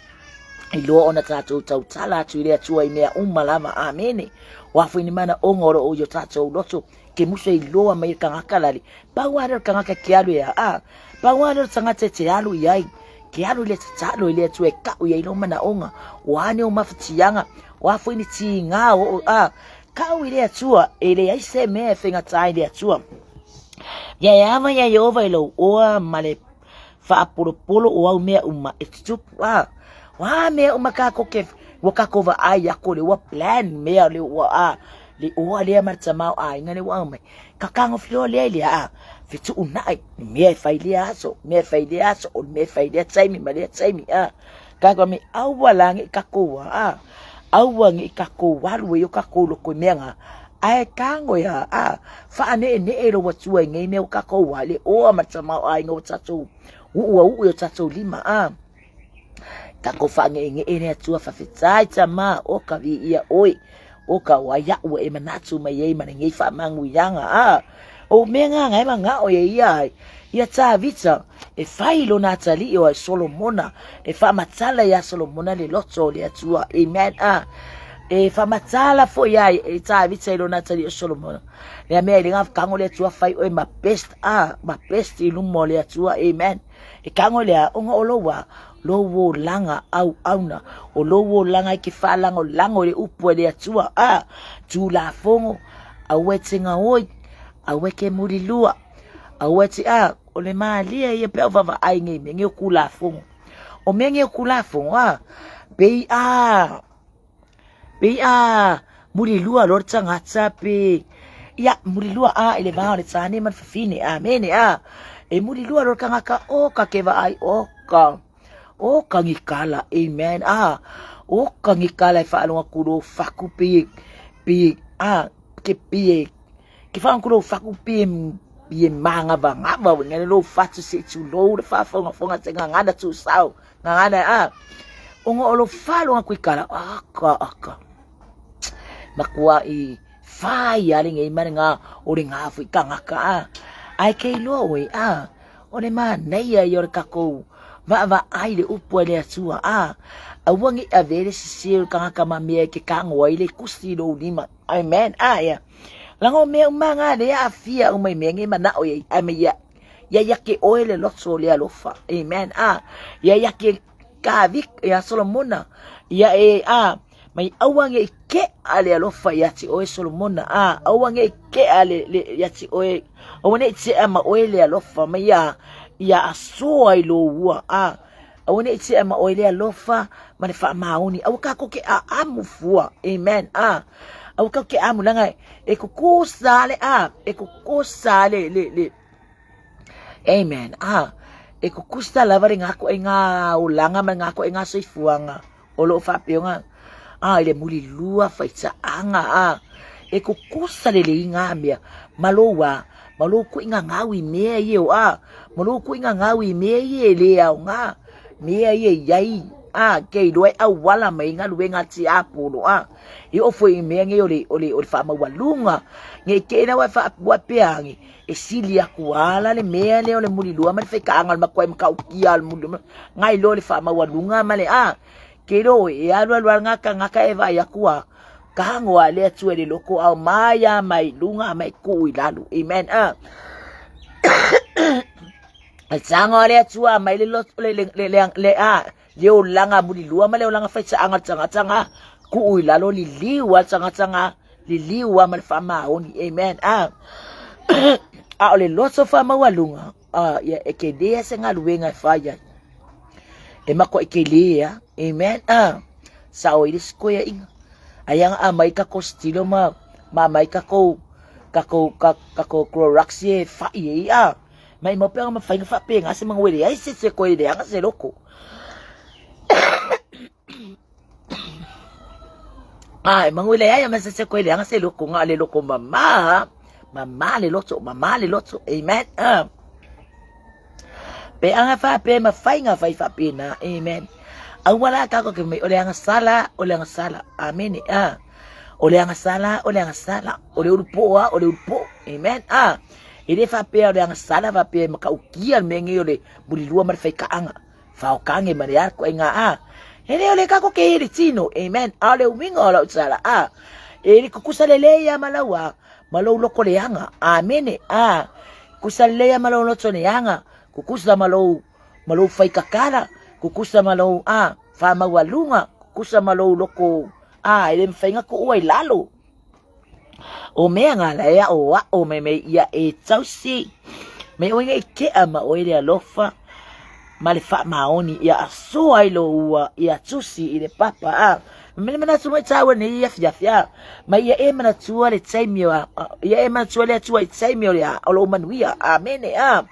ilo ona tato tala tu ile atua ime umalama amene wafu ni mana ongoro o yo tato loto ke muso ilo ama kanga kalali pawara kanga kialu ya pawara sanga tete alu yai kialu le tsalo ile tu ka u yelo mana onga wane o mafutianga wafu ni tinga ka u ile tu ile ai se me finga tai ile tu ya ama ya yova ilo o male fa polo o me uma etup wa me uma ka ko ke wakako va ai yakole wa plan me le le o le martama ngane wa me kakango flo le fitu unai me failia so o me failia taimi male taimi kago me awalangi kakowa awangi kakowa lu yo kakolo ko menga ai kango ya fa ne ero watu ngai me kakowa le o martama ngo tatu u yo tatu lima kakofange ene tua fa fitai tama o kavi ia oi o ka waya u e manatu mai e mana ngai fa mangu yanga o menga ngai manga o ia ta vita e failo natali o Solomona e fa matala ya Solomona le loto le atua amen e famatala fo ia e ta vitsa ilona tali o Solomon le mea le ngaf kango le tua fai o ma best i lumo le tua amen e kango le onga olowa lowo langa au auna o lowo langa ki falango lango le upu le tua tu la fongo a wetinga oi a weke muri lua a weti o le malia ia pe vava ai ngi me ngi kula fongo o me ngi kula fongo Be muri lua lor tangata pe ya muri lua ele va le tsani man fine amen e muri lua lor kangaka o ka keva ai o ka ngikala amen o ka ngikala fa alonga kudo faku pe ke pe ke fa kudo faku pe manga va ngene lo fatu se tu lo fa fonga tsenga ngada tu sao ngada ongo olo falo ngakikala aka makua i fai ali ngai maringa ori ngafu kangaka ai ke lo we ore ma nei yor kako va ai le upo le atua awangi avere sisi kangaka mamie ke kango ile kusilo lima amen ya lango me manga le afia o mai mengi mana o ya ke oile lotso le alofa amen ya ke kavik ya Solomona ya mai awange ke ale alofa yati o Solomona awange ke ale yati o awone tse ama o le alofa mai ya aso ai lo wa awone tse ama o le alofa mane fa mauni awaka ko ke amufua amen awaka ke amulanga e kukusale le amen e kukusta lavari ngako nga ulanga man ngako nga soifuanga olo fa pionga ile muli lua faitsa anga e kukusta le ngambia malowa ku inga ngawi me ye ku inga ngawi me ye le nga me ye yai ke doe awala mai nga luenga ti apolo i ofo i me nge ole fa mawalunga nge ke na wa fa wa peangi e silia kuala le me le ole muli lua ma fe kangal ma kwai mka ukial muli ngai lo le fa mawalunga male ke do e alwa ngaka eva ya kuwa kango ale tu le loko au maya mai lunga mai ku ilalu amen Sango le tua mai le le langa muli lua ma le langa fa tanga ku ilalo li liwa tanga li liwa ma fa ma oni amen ole lots of fama walunga ya ekede senga luenga faya e mako ekelea amen sa o iris ko ya inga ayang amay ka ko stilo mai ka ko Cloroxie fa mai mo pe ma fa fa pe nga se mga wele ai se ko ide nga se loko mga wele ai ma se ko ide nga se loko nga le loko mama le loto amen pe anga fa pe ma fa nga fa pe na amen awala ka ko ke me ole anga sala amen ole anga sala ole upo amen ile fa pe ole anga sala fa pe maka ukia mengi ole bulilua mar fa kaanga fa o kange mariar ko nga ele ole ka ko ke ile tino amen ale wingo ala sala ele ko kusalele ya malawa malo loko le anga amen kusalele ya malo lotso le anga kukusa malo fai kakala kukusa malo fa mawalunga kukusa malo loko ile mfainga ko oi lalo o me ngala ya o me ya e tausi me o nge ke ama o ile alofa male fa maoni ya so ai lo ya tusi ile papa me mana tuma tawa ni ya fia ma ya e mana tua le taimio ya e mana tua le tua taimio ya o manuia amen ya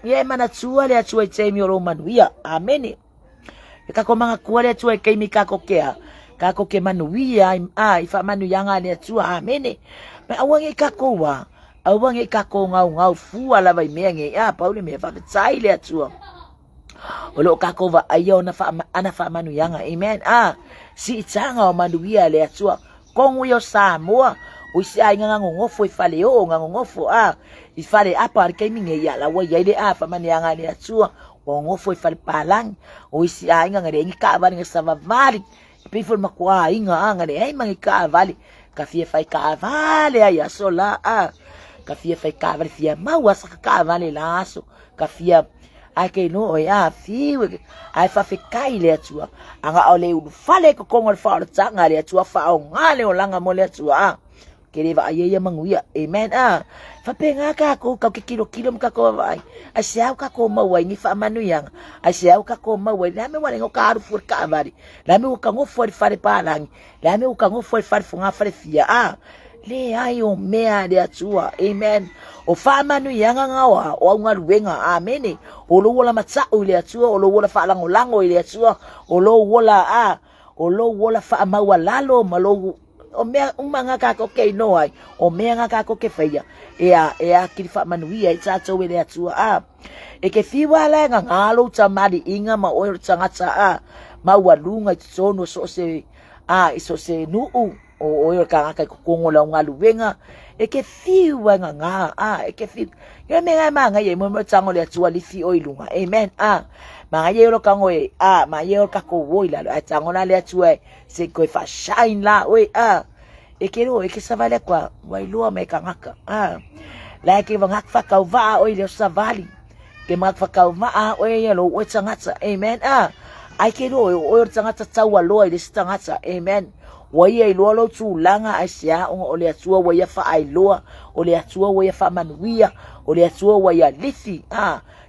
e mana tua le tua taimio o manuia amen ka ko manga kuale tua ke mi ka ko ke manuia ifa manu yanga le tua amen me awange ka ko ngau fu ala vai menge pauli me fa tsai le tua olo ka ko va ayo na fa ana fa manu yanga amen si tsanga o manuia le tua kongu yo samoa o si ai ngofo ifale o ngofo ifale apa ke minge ya la wa ya ile fa manu yanga le tua ngofo ifale palang o si ai ngare ngi ka ba ngi sava mari Pifol makua inga anga le ai mangi ka vale. Ka fia fai ka vale ai aso la Ka fia fai ka vale fia mau asa ka vale la aso. Ka fia ai ke no ya fiwe ai fa fe kai le atua. Anga ole ulu fale ko kongo le fa o tanga le atua fa o ngale o langa mo le atua Kereva ayaya manguia. Amen. Fa penga ka ko ka kilo ka ko vai. Asiau ka ko mawai ni fa manuyang. Asiau ka ko mawai. Lame wale ngo ka fur ka vari. Lame ka ngo for fare palang. Lame ka ngo for fare funga fare fia. Le ayo mea de atua. Amen. O fa manuyang ngawa o ngaruenga. Amen. O lo wala matsa o le atua. O lo wala fa lango le atua. O lo wala fa mawalalo malo o mea umanga ka ko ke no ai o mea nga ka ko ke feia ea kiri fa manuia i tato we le atua e ke fiwa la nga ngalo tamari inga ma oiro tangata ma walunga i tono so se iso se nuu o oiro ka nga ko kongola ngalu wenga e ke fiwa nga e ke fiwa ye me nga manga ye mo tango le atua li fi oilunga amen Mga yero kango ma yero kako woi la tango na le atua se ko fa shine la we e kero e ke savale kwa wai lua me kangaka la ke vangak fa ka va o le savali ke mak fa ka va o ye lo o tsangata amen ai kero o tsangata tsawa lo le tsangata amen wai e lo tu langa asia o le atua wai fa ai lo o le atua wai fa manuia o le atua wai lifi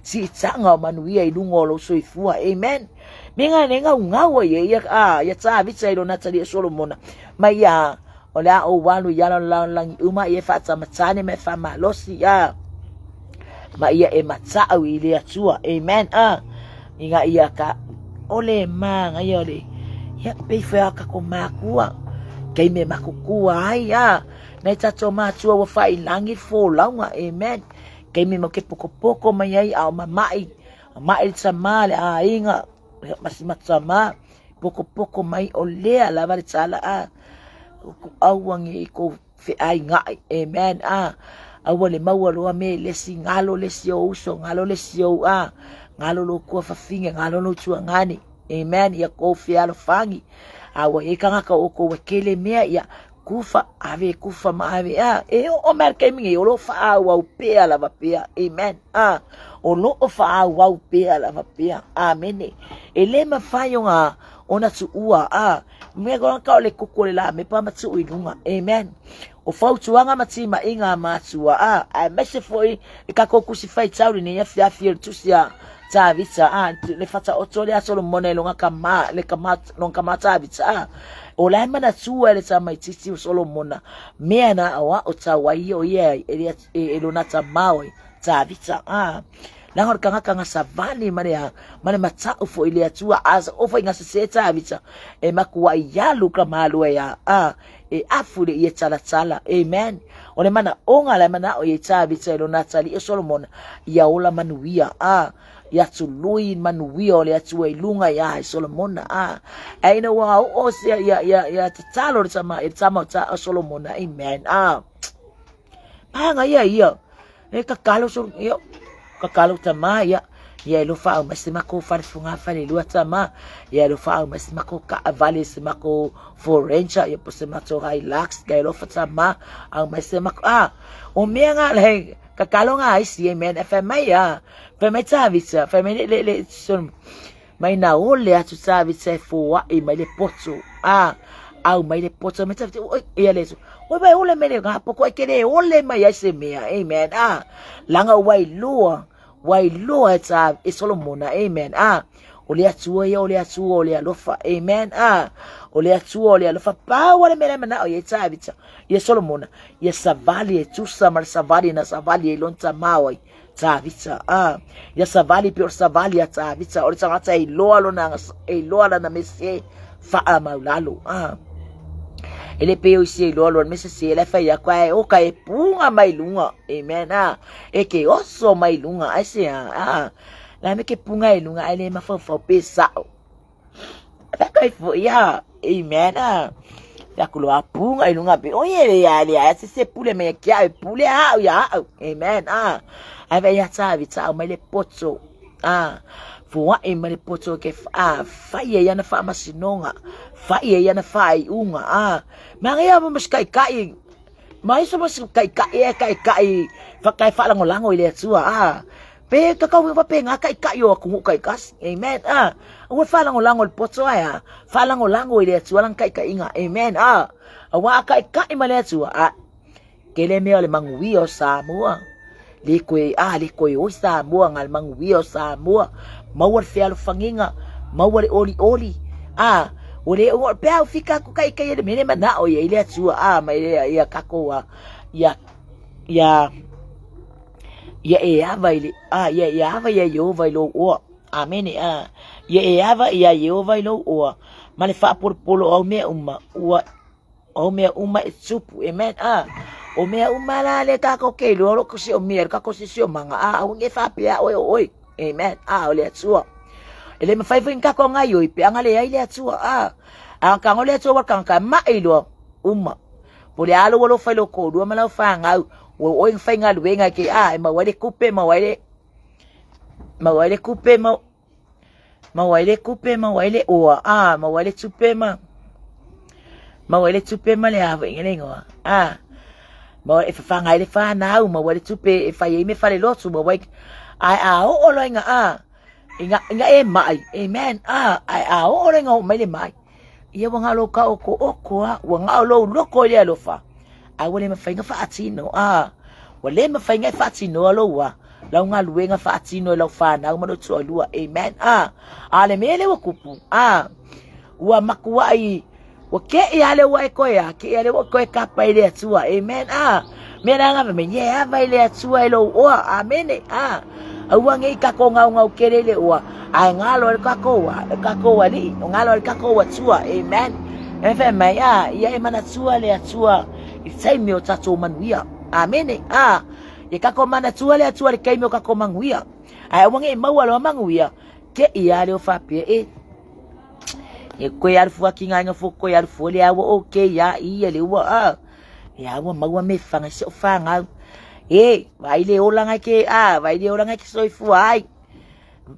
si tsanga manuia i lungo lo soifua amen minga nenga ngawa ye ya tsa vitsa ilo na tali Solomona mai ola o walu yalo lang uma ye fa tsa matsane me fa malosi ma ia e matsa o ile atua amen inga ia ka ole ma ngai ole ya pe fa ka ko makua kai me makukua ai na tato ma tua wa fa ilangi fo launga amen kai me mo ke poko mai ai au mai tsa male inga masima poko mai o lea la vari tsala awangi ko fe ai ngai amen awale mawalo me lesi ngalo lesi o uso ngalo lesi o ngalo lo ko fa finga ngalo lo tua ngani amen ya ko fe alo fangi awa e kanga ka o ko wakele mea ya kufa ma ave o merke mingi o lo fa wa upea la vapea amen o lo fa wa upea la vapea amen ele ma fayo nga ona tu ua me go ka le kokole la me pa matsu inunga amen o fa tuanga matima inga matua a mese foi ka ko kusifai tsauri ne ya fia tu sia tavisa le fata otole a Solomona longa kama le kama longa mata visa o la mana tua le tama itisi Solomona mena awa o tawai o ye elonata maoi tavisa la hor kanga savani mane mata o fo ile atua as o fo ngase seta visa e makuwa yalu kama lo ya afure ye tsala amen ole mana onga la mana o ye tavisa elonata li Solomona ya ola manuia ya tului manuia ole atua ilunga ya Solomona aina wa o se ya tatalo sama ta Solomona amen nga ya e kakalo so yo kakalo tama ya lo fa mas mako farfunga fale lu tama ya lo fa mas mako ka vale mako forencha ya pose mato relax ga lo fa tama ang mas mako o me nga le kakalo nga isi amen fa mai fa mai tavisa fa mai le son mai na ole atu tavisa fo wa e mai le poto au mai le poto mai tavisa ya le so o vai ole me le ga poko kere ole mai ese me amen langa wai lua ta Solomona amen ole atua ole alofa amen ole atua ole alofa pa wale mele mana o yeta vita ye Solomona ye savali tu samar savali na savali lonta mawai ta vita ye savali pior savali ta vita ole tsangata loa na mese fa maulalo ele peo isi lo mese se le fa ya kwa o ka e punga mai lunga amen e ke oso mai lunga ase la me ke punga e lunga ele ma fa pesa ta kai fo ya amen ya kulo punga e lunga pe o ye ya se pule me kia pule ya amen ai va ya ta vita mai le potso Fua e mani poto ke fai e yana fa masinonga fai e yana fai unga mga ya mas kai mai so mas kai fakai fa lango ile tua pe kakau va pe nga kai yo ku kai kas amen wa fa lango poto ya fa lango ile tua lang kai inga amen wa kai male tua kele me ole mangui o Samoa likoi o Samoa ngal mangui o Samoa mawar fialo fanginga mawar oli ole o pe fika ku kai de mene mana o ile tua ma ya kako ya ava ile ya ava ya yo vai lo o amen ya ava ya yo vai lo o male fa por polo o me uma supu amen o mea umala le kako ke lo ko si o mea kako si manga o nge fa pia oi amen o le atua ele me fai vin kako ngai oi pe angale ai le atua ka ngole atua ka mai lo uma pole alo lo fai lo ko do mala fa ngau o fai nga luenga ke ma wale kupe ma wale kupe ma wale tupe ma wale tupe ma le ave ngelengo ma e fa ngai le fa na ma wale tupe e fa ye me fa le lotu ma wai o lo inga e mai amen o lo inga mai le mai ia wanga lo ka o wanga lo ko le lo fa wale me fa inga fa atino wale me fa inga fa atino lo wa la nga luenga fa atino lo fa na ma lo tu lua amen ale mele wa kupu wa makua ai wa ke ya le wa ko ya ke ya le wa ko ka pa ile tua amen me na nga me ye va ile tua lo amen wa ngai ka ko ngau kelele wa nga lo ka ko wa li nga lo ka ko wa tua amen efe mai ya e mana tua le tua sai mi o tato manuia amen ye ka ko mana tua le kai mi o ka ko manguia wa ngai maua lo manguia ke ia le fa pe e ko ya fu kinga nga fu ko ya fu le awo okay ya ia le wa ya wa maua me fanga so fanga vai le ola nga ke vai le ola nga ke so fu ai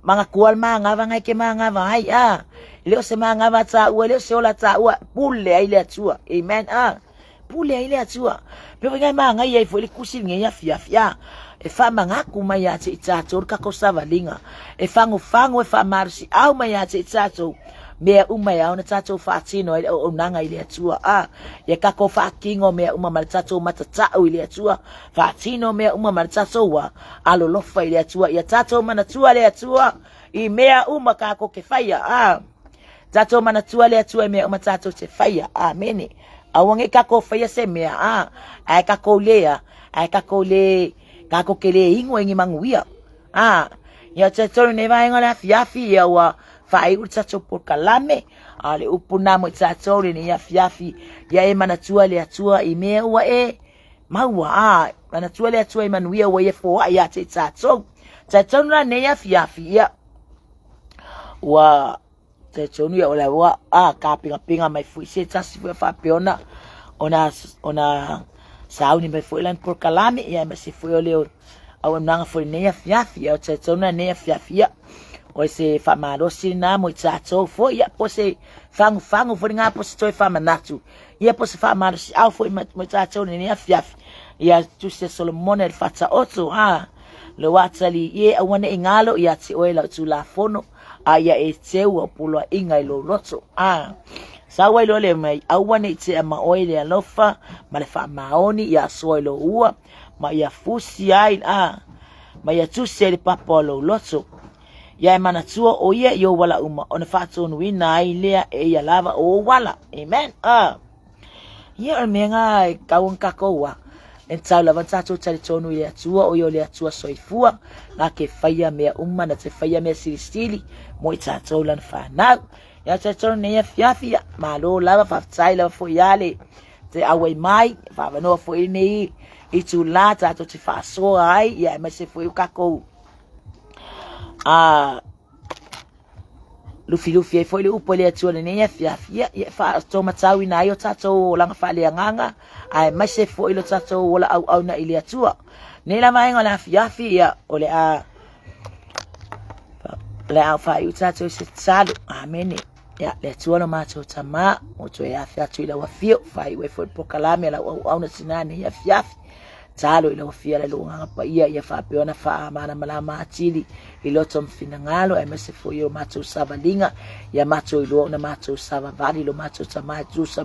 manga kual manga vanga ke manga vai le se manga va tsa u le se ola tsa u pule ai le tua amen pule ai le tua pe nga manga ia fu le kusil nge ya fia e fa manga ku mai ya tsa tor ka ko sa valinga e fango e fa marsi au mai ya tsa tor mea uma ya ona tato fatino o nanga ile atua ye kako fa kingo mea uma mal tato matata ile atua fatino mea uma mal tato wa alo lofa ile atua ya tato mana tua ile atua I mea uma kako ke faia tato mana tua ile atua mea uma tato te faia amen awange kako faia se mea ai kako lea ai kako le kako ke le ingo ngi manguia ya tato ne vai ngola fiafi ya wa fai utato por kalame ale upuna mo tato ni ya fiafi ya e manatua le atua I mea wa maua manatua le atua I manuia wa ye fo ya tato na ne ya fiafi ya wa tato ni ola wa ka pinga mai fu se tasi fu fa peona ona sauni mai fu lan por kalame ya me se fu ole au nanga fu ne ya fiafi ya tato na ne ya fiafi ya o se famaro sina mo tato fo ya po se fango fo nga po se toi fama natu ya po se famaro si au fo mo tato ni ya fiaf ya tu se Solomon el fata oto lo watali ye awana ingalo ya ti oela tu la fono ya e teu pulo inga lo roto sawa lo le mai awana ti ma oile alofa ma le fa maoni ya soilo ua ma ya fusi ai ma ya tu se le papolo loto ya mana tua o ye yo wala uma ona fatu no wina ile ya lava o wala amen ye menga kawon kakowa en tsaula vantato tali tonu ile tua o yo le tua soifua na ke faya me uma na te faya me silistili mo itato lan fa na ya tsato ne ya fiafia malo lava fa tsaila fo yale te awai mai fa no fo ini itu lata to te fa so ai ya me se fo kako lufi foi le upo le atua ne ya fiafia ya fa to matawi na yo tato langa fa le nganga ai mai se foi lo tato wala au na ile atua ne la mai ngola fiafia ole le alfa utato se tsalo amene ya le tuona macho tama moto ya afya tu ila wafio fai we for pokalame la au sinani ya fiafi talo ila wafia la lunga pa ya fa peona fa mana malama atili iloto mfinangalo emesefo yo macho savalinga ya macho ilo na macho sava vali lo macho tama jusa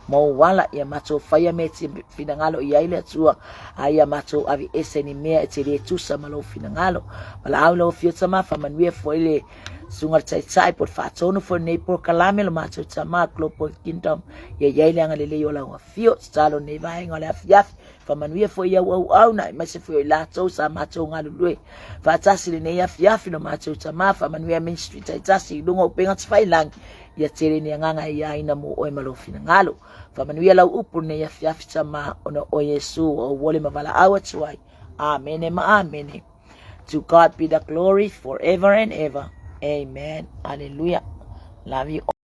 mo wala ya macho faya meti finangalo ya ile tua aya macho avi eseni mea etele tusa malo finangalo wala aulo fio tama fa manwe fo ile sungar chai por fatono for ne por kalame lo macho tama klopo kingdom ya ile ngalele yo la fio stalo ne vai ngale afia fa manwe fo ya au na mase fo la to sa macho ngalulwe fa tasile ne ya afia lo macho tama fa manwe ministry tasi lungo penga tsfai lang ya tere ni nganga ya ina mo o malo finangalo fa manwe la upur ne ya afia tama ono o Yesu o wole mavala awatwai amen amen. To God be the glory forever and ever. Amen. Hallelujah. Love you all.